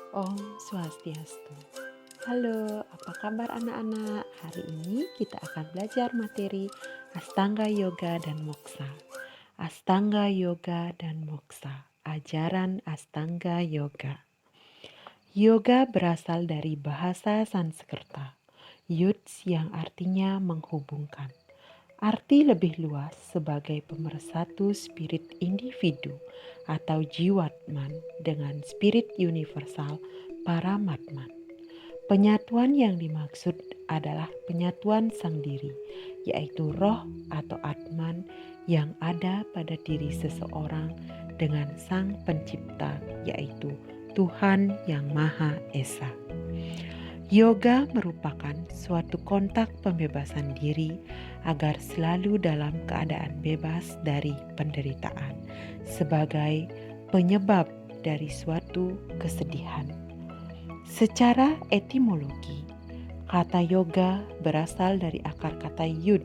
Om Swastiastu. Halo, apa kabar anak-anak? Hari ini kita akan belajar materi Astanga Yoga dan Moksa. Astanga Yoga dan Moksa, ajaran Astanga Yoga. Yoga berasal dari bahasa Sanskerta, yuds yang artinya menghubungkan. Arti lebih luas sebagai pemersatu spirit individu atau jiwatman dengan spirit universal paramatman. Penyatuan yang dimaksud adalah penyatuan sang diri, yaitu roh atau atman yang ada pada diri seseorang dengan sang pencipta, yaitu Tuhan yang Maha Esa. Yoga merupakan suatu kontak pembebasan diri agar selalu dalam keadaan bebas dari penderitaan sebagai penyebab dari suatu kesedihan. Secara etimologi, kata yoga berasal dari akar kata yud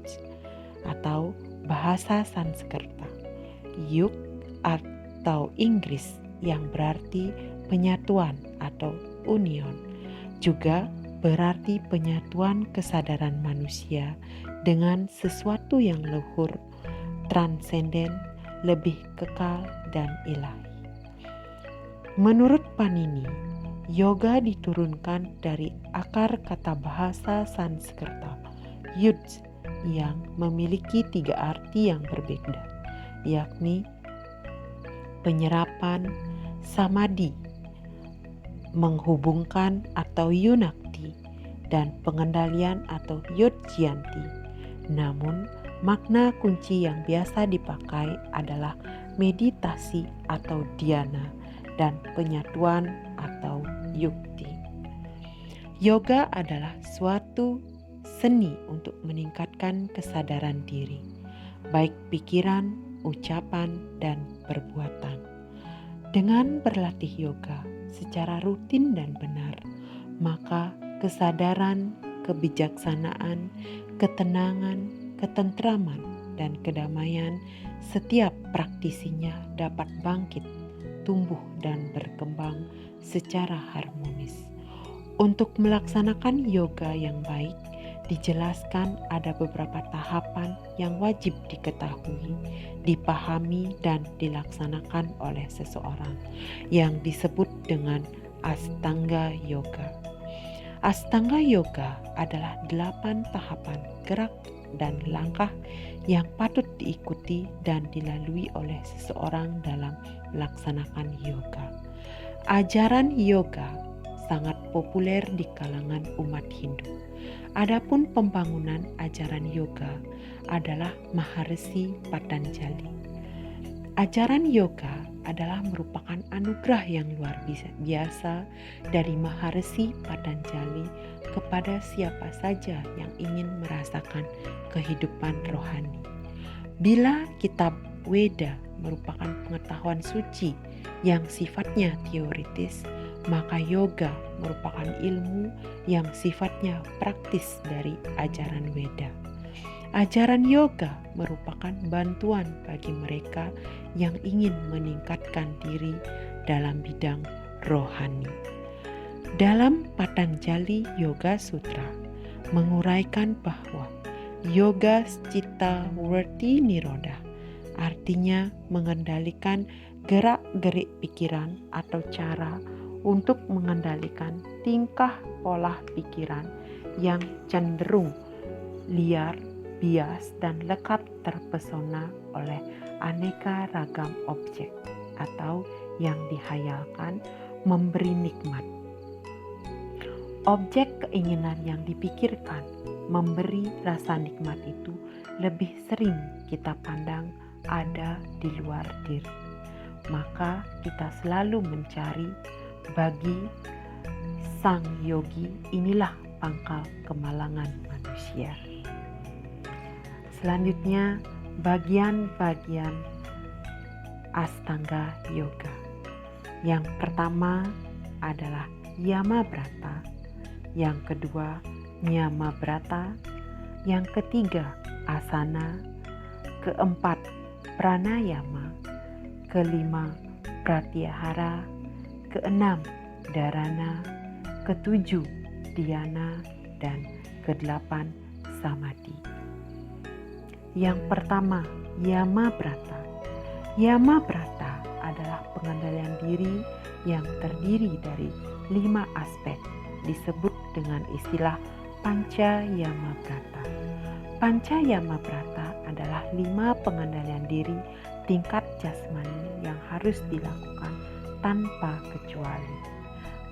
atau bahasa Sanskerta, yug atau Inggris yang berarti penyatuan atau union. Juga berarti penyatuan kesadaran manusia dengan sesuatu yang luhur, transenden, lebih kekal dan ilahi. Menurut Panini, yoga diturunkan dari akar kata bahasa Sanskerta, yud, yang memiliki 3 arti yang berbeda, yakni penyerapan, samadhi, menghubungkan atau yunakti, dan pengendalian atau yudjianti. Namun, makna kunci yang biasa dipakai adalah meditasi atau dhyana dan penyatuan atau yukti. Yoga adalah suatu seni untuk meningkatkan kesadaran diri, baik pikiran, ucapan, dan perbuatan. Dengan berlatih yoga secara rutin dan benar, maka kesadaran, kebijaksanaan, ketenangan, ketentraman, dan kedamaian setiap praktisinya dapat bangkit, tumbuh, dan berkembang secara harmonis. Untuk melaksanakan yoga yang baik, dijelaskan ada beberapa tahapan yang wajib diketahui, dipahami, dan dilaksanakan oleh seseorang yang disebut dengan Astanga Yoga. Astanga Yoga adalah 8 tahapan gerak dan langkah yang patut diikuti dan dilalui oleh seseorang dalam melaksanakan yoga. Ajaran yoga sangat populer di kalangan umat Hindu. Adapun pembangunan ajaran yoga adalah Maharshi Patanjali. Ajaran yoga adalah merupakan anugerah yang luar biasa dari Maharshi Patanjali kepada siapa saja yang ingin merasakan kehidupan rohani. Bila kitab Weda merupakan pengetahuan suci yang sifatnya teoritis, maka yoga merupakan ilmu yang sifatnya praktis dari ajaran Weda. Ajaran yoga merupakan bantuan bagi mereka yang ingin meningkatkan diri dalam bidang rohani. Dalam Patanjali Yoga Sutra menguraikan bahwa yoga citta vritti nirodha artinya mengendalikan gerak-gerik pikiran atau cara untuk mengendalikan tingkah pola pikiran yang cenderung liar, bias, dan lekat terpesona oleh aneka ragam objek atau yang dihayalkan memberi nikmat. Objek keinginan yang dipikirkan memberi rasa nikmat itu lebih sering kita pandang ada di luar diri. Maka kita selalu mencari bagi sang yogi, inilah pangkal kemalangan manusia. Selanjutnya, bagian-bagian Astanga Yoga. Yang pertama adalah Yama Brata, yang kedua Niyama Brata, yang ketiga Asana, keempat Pranayama, kelima Pratyahara, keenam Dharana, ketujuh dhyana, dan kedelapan samadhi. Yang pertama, yama brata. Yama brata adalah pengendalian diri yang terdiri dari 5 aspek, disebut dengan istilah panca yama brata. Panca yama brata adalah 5 pengendalian diri tingkat jasmani yang harus dilakukan tanpa kecuali.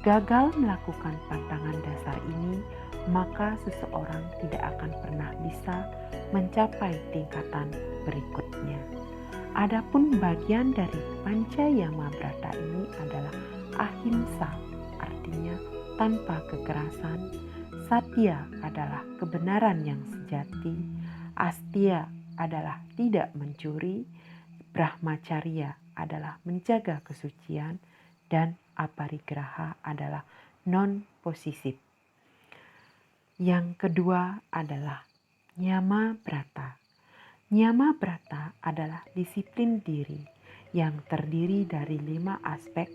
Gagal melakukan pantangan dasar ini, maka seseorang tidak akan pernah bisa mencapai tingkatan berikutnya. Adapun bagian dari panca yama brata ini adalah ahimsa, artinya tanpa kekerasan. Satya adalah kebenaran yang sejati. Astia adalah tidak mencuri. Brahmacharya adalah menjaga kesucian. Dan aparigraha adalah non-posisif. Yang kedua adalah nyama brata. Nyama brata adalah disiplin diri yang terdiri dari 5 aspek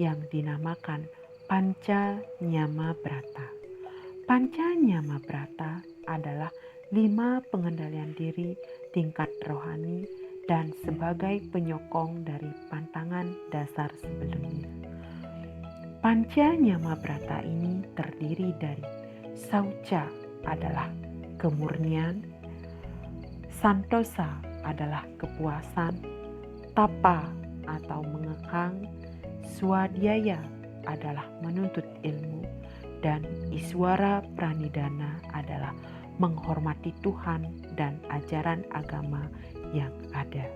yang dinamakan panca nyama brata. Panca nyama brata adalah 5 pengendalian diri tingkat rohani dan sebagai penyokong dari pantangan dasar sebelumnya. Panca nyama brata ini terdiri dari sauca adalah kemurnian, santosa adalah kepuasan, tapa atau mengekang, swadhyaya adalah menuntut ilmu, dan iswara pranidhana adalah menghormati Tuhan dan ajaran agama yang ada.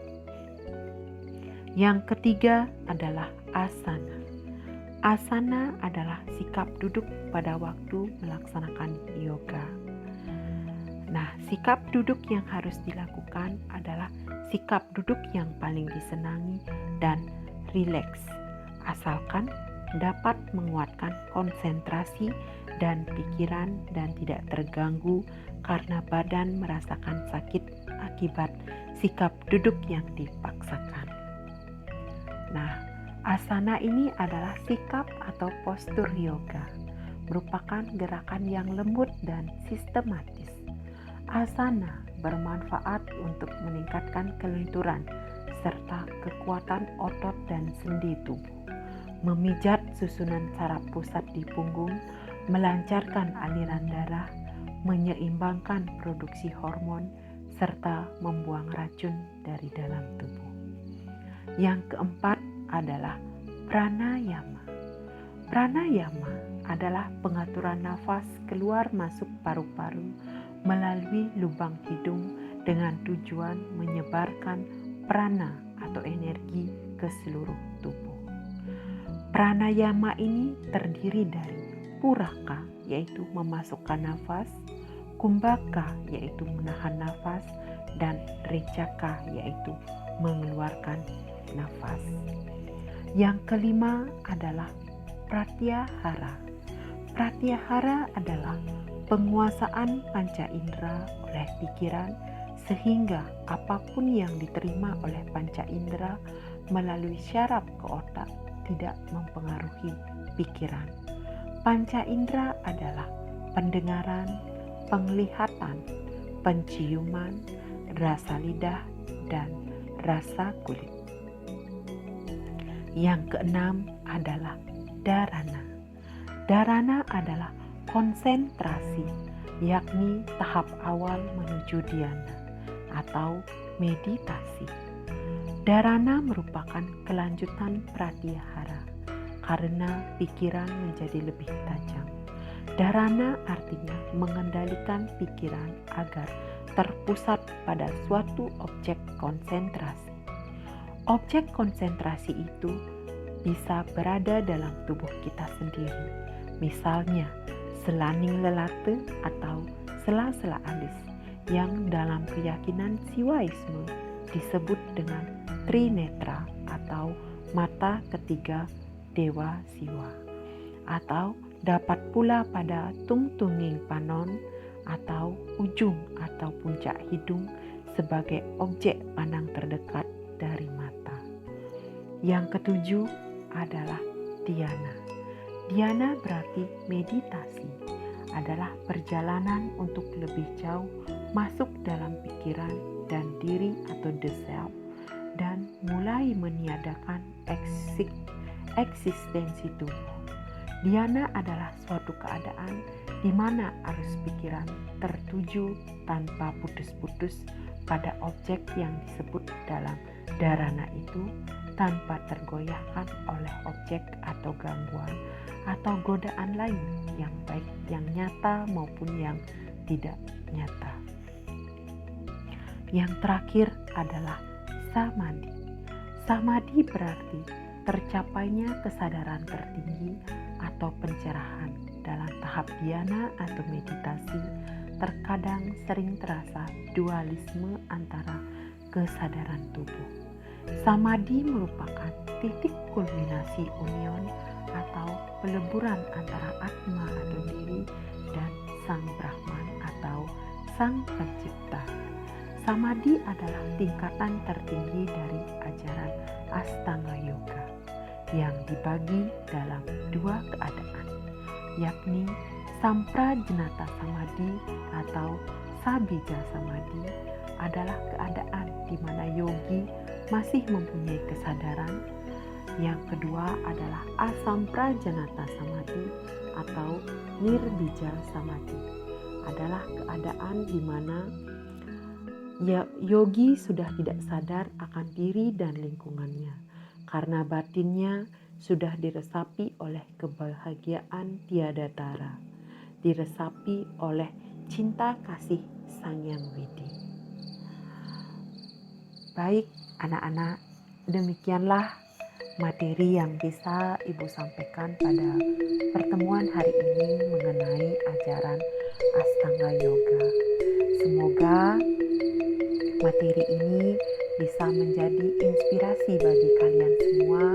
Yang ketiga adalah asana. Asana adalah sikap duduk pada waktu melaksanakan yoga. Nah, sikap duduk yang harus dilakukan adalah sikap duduk yang paling disenangi dan rileks, asalkan dapat menguatkan konsentrasi dan pikiran dan tidak terganggu karena badan merasakan sakit akibat sikap duduk yang dipaksakan. Nah, asana ini adalah sikap atau postur yoga, merupakan gerakan yang lembut dan sistematis. Asana bermanfaat untuk meningkatkan kelenturan serta kekuatan otot dan sendi tubuh, memijat susunan saraf pusat di punggung, melancarkan aliran darah, menyeimbangkan produksi hormon, serta membuang racun dari dalam tubuh. Yang keempat adalah pranayama. Pranayama adalah pengaturan nafas keluar masuk paru-paru melalui lubang hidung dengan tujuan menyebarkan prana atau energi ke seluruh tubuh. Pranayama ini terdiri dari puraka, yaitu memasukkan nafas, kumbhaka, yaitu menahan nafas, dan recaka, yaitu mengeluarkan nafas. Yang kelima adalah pratyahara. Pratyahara adalah penguasaan panca indera oleh pikiran sehingga apapun yang diterima oleh panca indera melalui syaraf ke otak tidak mempengaruhi pikiran. Panca indera adalah pendengaran, penglihatan, penciuman, rasa lidah, dan rasa kulit. Yang keenam adalah dharana. Dharana adalah konsentrasi, yakni tahap awal menuju dhyana atau meditasi. Dharana merupakan kelanjutan pratyahara karena pikiran menjadi lebih tajam. Dharana artinya mengendalikan pikiran agar terpusat pada suatu objek konsentrasi. Objek konsentrasi itu bisa berada dalam tubuh kita sendiri, misalnya selaning lelate atau sela-sela alis yang dalam keyakinan Siwaisme disebut dengan trinetra atau mata ketiga Dewa Siwa, atau dapat pula pada tungtunging panon atau ujung atau puncak hidung sebagai objek pandang terdekat dari mata. Yang ketujuh adalah dhyana. Dhyana berarti meditasi, adalah perjalanan untuk lebih jauh masuk dalam pikiran dan diri atau the self, dan mulai meniadakan eksistensi tubuh. Dhyana adalah suatu keadaan di mana arus pikiran tertuju tanpa putus-putus pada objek yang disebut dalam dharana itu, tanpa tergoyahkan oleh objek atau gangguan atau godaan lain, yang baik yang nyata maupun yang tidak nyata. Yang terakhir adalah samadhi. Samadhi berarti tercapainya kesadaran tertinggi atau pencerahan. Dalam tahap dhyana atau meditasi, terkadang sering terasa dualisme antara kesadaran tubuh. Samadhi merupakan titik kulminasi union atau peleburan antara Atma atau diri dan Sang Brahman atau Sang Pencipta. Samadhi adalah tingkatan tertinggi dari ajaran Astanga Yoga yang dibagi dalam dua keadaan, yakni Samprajanata Samadhi atau Sabija Samadhi adalah keadaan di mana yogi masih mempunyai kesadaran. Yang kedua adalah Asamprajanata Samadhi atau Nirbija Samadhi, adalah keadaan di mana yogi sudah tidak sadar akan diri dan lingkungannya, karena batinnya sudah diresapi oleh kebahagiaan tiada tara, diresapi oleh cinta kasih Sang Yang Widi. Baik anak-anak, demikianlah materi yang bisa Ibu sampaikan pada pertemuan hari ini mengenai ajaran Astanga Yoga. Semoga materi ini bisa menjadi inspirasi bagi kalian semua,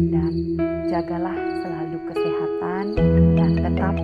dan jagalah selalu kesehatan dan tetap